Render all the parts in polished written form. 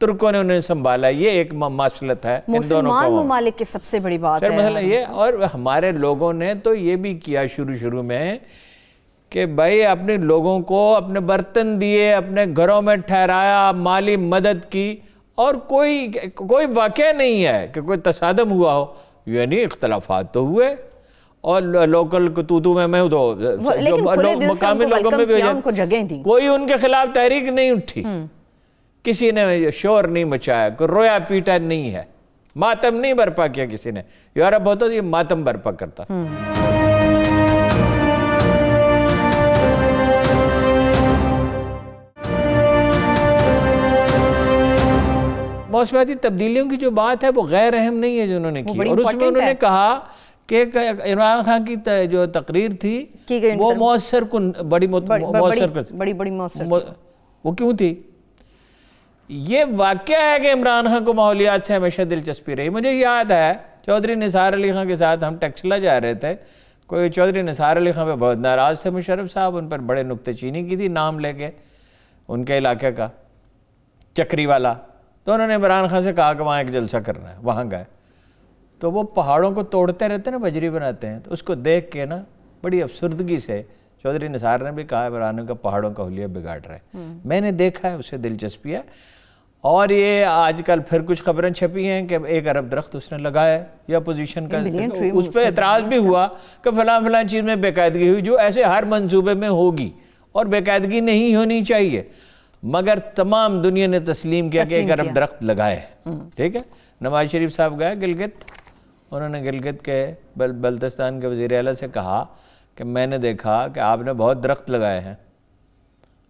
ترکوں نے انہیں سنبھالا. یہ ایک مماثلت ہے ان دونوں مسلمان ممالک کی سب سے بڑی بات ہے مسئلہ یہ. اور ہمارے لوگوں نے تو یہ بھی کیا شروع میں کہ بھائی اپنے لوگوں کو اپنے برتن دیے, اپنے گھروں میں ٹھہرایا, مالی مدد کی, اور کوئی واقعہ نہیں ہے کہ کوئی تصادم ہوا ہو. یعنی اختلافات تو ہوئے اور لوکل تو میں تو مقامی لوگوں میں بھی کوئی ان کے خلاف تحریک نہیں اٹھی, کسی نے شور نہیں مچایا, کوئی رویا پیٹا نہیں ہے, ماتم نہیں برپا کیا کسی نے. یورپ ہوتا تو یہ ماتم برپا کرتا. موسمیاتی تبدیلیوں کی جو بات ہے وہ غیر اہم نہیں ہے جو انہوں نے کی, اور اس میں انہوں نے کہا کہ عمران خان کی جو تقریر تھی وہ مؤثر کن, بڑی مؤثر, وہ کیوں تھی؟ یہ واقعہ ہے کہ عمران خان کو ماحولیات سے ہمیشہ دلچسپی رہی. مجھے یاد ہے چودھری نثار علی خان کے ساتھ ہم ٹیکسلا جا رہے تھے, کوئی چودھری نثار علی خان پہ بہت ناراض تھے مشرف صاحب, ان پر بڑے نکتہ چینی کی تھی نام لے کے ان کے علاقے کا, چکری والا. تو انہوں نے عمران خان سے کہا کہ وہاں ایک جلسہ کرنا ہے, وہاں گئے تو وہ پہاڑوں کو توڑتے رہتے ہیں نا, بجری بناتے ہیں, تو اس کو دیکھ کے نا بڑی افسردگی سے چودھری نثار نے بھی کہا عمران کا پہاڑوں کا حلیہ بگاڑ رہا ہے. میں نے دیکھا ہے, اسے دلچسپی ہے. اور یہ آج کل پھر کچھ خبریں چھپی ہیں کہ 1 ارب درخت اس نے لگایا, یا اپوزیشن کا اس پہ اعتراض بھی ہوا کہ فلاں چیز میں بے قاعدگی ہوئی, جو ایسے ہر منصوبے میں ہوگی اور بے قاعدگی نہیں ہونی چاہیے. مگر تمام دنیا نے تسلیم کیا کہ 1 ارب درخت لگائے. ٹھیک ہے. نواز شریف صاحب گئے گلگت, انہوں نے گلگت کے بلتستان کے وزیر اعلیٰ سے کہا کہ میں نے دیکھا کہ آپ نے بہت درخت لگائے ہیں.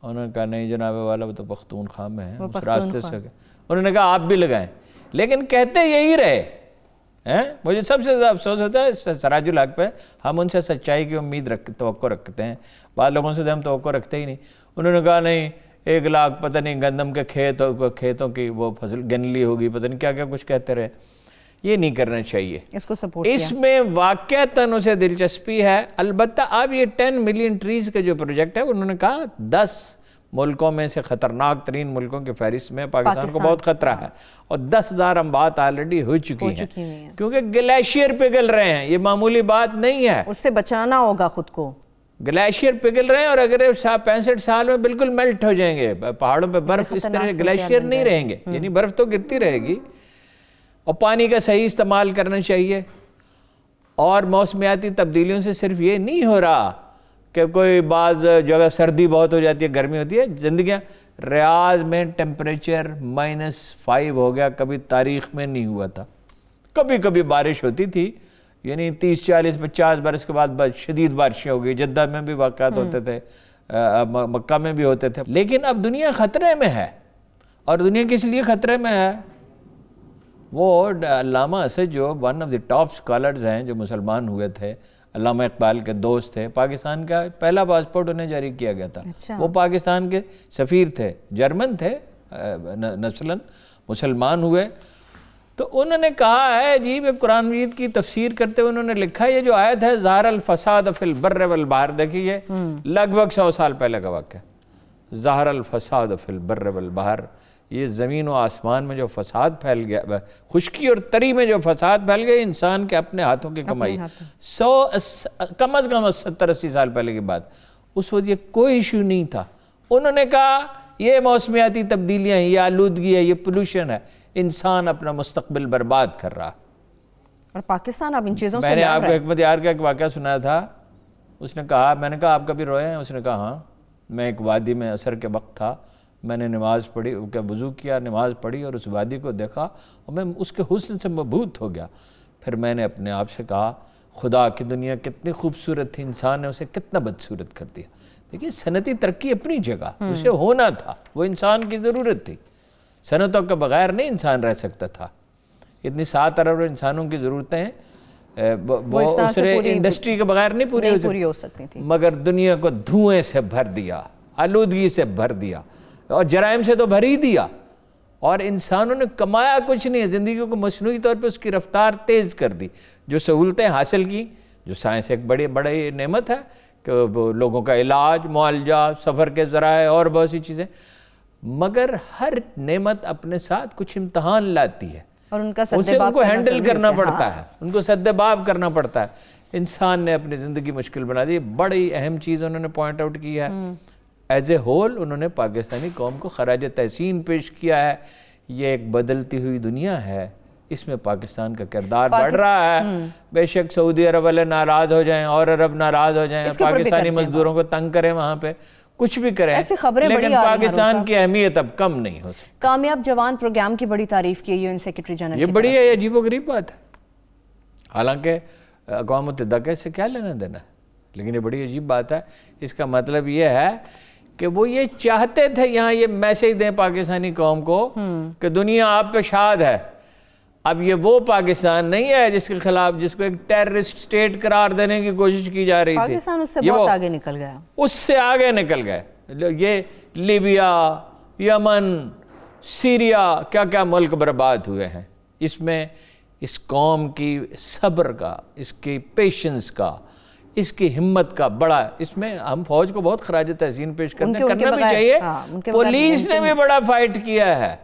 انہوں نے کہا نہیں جناب والا وہ تو پختونخوا میں ہیں, اس راستے سے. انہوں نے کہا آپ بھی لگائیں, لیکن کہتے یہی رہے. مجھے سب سے زیادہ افسوس ہوتا ہے سراج الحق پہ, ہم ان سے سچائی کی توقع رکھتے ہیں, بعض لوگوں سے ہم توقع رکھتے ہی نہیں. انہوں نے کہا نہیں 1 لاکھ پتہ نہیں گندم کے کھیتوں کی وہ فصل گن لی ہوگی, پتہ نہیں کیا کچھ کہتے رہے. یہ نہیں کرنا چاہیے. اس میں واقعتاً اسے دلچسپی ہے. البتہ اب یہ 10 ملین ٹریز کا جو پروجیکٹ ہے, انہوں نے کہا 10 ملکوں میں سے خطرناک ترین ملکوں کے فہرست میں پاکستان کو بہت خطرہ ہے, اور 10,000 انبات آلریڈی ہو چکی ہیں, کیونکہ گلیشیئر پگھل رہے ہیں. یہ معمولی بات نہیں ہے, اس سے بچانا ہوگا خود کو. گلیشیئر پگھل رہے ہیں, اور اگر 65 سال میں بالکل میلٹ ہو جائیں گے, پہاڑوں پہ برف اس طرح گلیشیئر نہیں رہیں گے, یعنی برف تو گرتی رہے گی. اور پانی کا صحیح استعمال کرنا چاہیے. اور موسمیاتی تبدیلیوں سے صرف یہ نہیں ہو رہا کہ کوئی بعض جگہ سردی بہت ہو جاتی ہے, گرمی ہوتی ہے. زندگیاں ریاض میں ٹیمپریچر -5 ہو گیا, کبھی تاریخ میں نہیں ہوا تھا. کبھی بارش ہوتی تھی, یعنی 30 40 50 برس کے بعد شدید بارشیں ہو گئی. جدہ میں بھی واقعات ہوتے تھے, مکہ میں بھی ہوتے تھے. لیکن اب دنیا خطرے میں ہے. اور دنیا کس لیے خطرے میں ہے؟ وہ علامہ اسد جو one of the top scholars ہیں, جو مسلمان ہوئے تھے, علامہ اقبال کے دوست تھے, پاکستان کا پہلا پاسپورٹ انہیں جاری کیا گیا تھا. وہ پاکستان کے سفیر تھے, جرمن تھے نسلاً, مسلمان ہوئے. تو انہوں نے کہا ہے جی, قرآن مجید کی تفسیر کرتے ہوئے انہوں نے لکھا یہ جو آیت ہے ظہر الفساد فی البر والبحر, دیکھیے لگ بھگ 100 سال پہلے کا واقعہ. ظہر الفساد فی البر والبحر, یہ زمین و آسمان میں جو فساد پھیل گیا, خشکی اور تری میں جو فساد پھیل گیا, انسان کے اپنے ہاتھوں کی کمائی. کم از کم 70-80 سال پہلے کی بات. اس وقت یہ کوئی ایشو نہیں تھا. انہوں نے کہا یہ موسمیاتی تبدیلیاں ہیں, یہ آلودگی ہے, یہ پولوشن ہے, انسان اپنا مستقبل برباد کر رہا. اور پاکستان اب ان چیزوں سے میں نے آپ کو حکمت یار کا ایک واقعہ سنایا تھا. اس نے کہا, میں نے کہا آپ کبھی روئے ہیں؟ اس نے کہا ہاں, میں ایک وادی میں عصر کے وقت تھا, میں نے نماز پڑھی, وضو کیا, نماز پڑھی اور اس وادی کو دیکھا اور میں اس کے حسن سے مبہوت ہو گیا. پھر میں نے اپنے آپ سے کہا خدا کی دنیا کتنی خوبصورت تھی, انسان نے اسے کتنا بدصورت کر دیا. دیکھیے صنعتی ترقی اپنی جگہ, اسے ہونا تھا, وہ انسان کی ضرورت تھی. صنعتوں کے بغیر نہیں انسان رہ سکتا تھا. اتنی 7 ارب انسانوں کی ضرورتیں ہیں, انڈسٹری کے بغیر نہیں پوری ہو سکتی تھی. مگر دنیا کو دھوئیں سے بھر دیا, آلودگی سے بھر دیا, اور جرائم سے تو بھر ہی دیا. اور انسانوں نے کمایا کچھ نہیں ہے, زندگی کو مصنوعی طور پہ اس کی رفتار تیز کر دی. جو سہولتیں حاصل کی, جو سائنس ایک بڑی نعمت ہے کہ لوگوں کا علاج, معالجہ, سفر کے ذرائع اور بہت سی چیزیں, مگر ہر نعمت اپنے ساتھ کچھ امتحان لاتی ہے اور ان کا ان کو ہینڈل کرنا پڑتا ہے، ان کو سدباب کرنا پڑتا ہے۔ انسان نے اپنی زندگی مشکل بنا دی، بڑی اہم چیز انہوں نے پوائنٹ آؤٹ کیا ہے۔ ایز اے ہول انہوں نے پاکستانی قوم کو خراج تحسین پیش کیا ہے۔ یہ ایک بدلتی ہوئی دنیا ہے، اس میں پاکستان کا کردار بڑھ رہا ہے۔ بے شک سعودی عرب والے ناراض ہو جائیں اور عرب ناراض ہو جائیں، پاکستانی مزدوروں کو تنگ کریں، وہاں پہ کچھ بھی کریں، لیکن پاکستان کی اہمیت اب کم نہیں ہو سکتی۔ کامیاب جوان پروگرام کی بڑی تعریف کی UN سیکرٹری جنرل، یہ بڑی ہے، عجیب و غریب بات ہے، حالانکہ اقوام متحدہ کا اس سے کیا لینا دینا ہے، لیکن یہ بڑی عجیب بات ہے۔ اس کا مطلب یہ ہے کہ وہ یہ چاہتے تھے یہاں یہ میسیج دیں پاکستانی قوم کو کہ دنیا آپ پہ شاد ہے۔ اب یہ وہ پاکستان نہیں ہے جس کے خلاف، جس کو ایک ٹیررسٹ سٹیٹ قرار دینے کی کوشش کی جا رہی تھی۔ پاکستان اس سے بہت آگے نکل گیا، اس سے آگے نکل گئے۔ یہ لیبیا، یمن، سیریا، کیا کیا ملک برباد ہوئے ہیں۔ اس میں اس قوم کی صبر کا، اس کی پیشنس کا، اس کی ہمت کا بڑا، اس میں ہم فوج کو بہت خراج تحسین پیش کرتے ہیں، کرنا بھی چاہیے۔ پولیس نے بھی بڑا فائٹ کیا ہے۔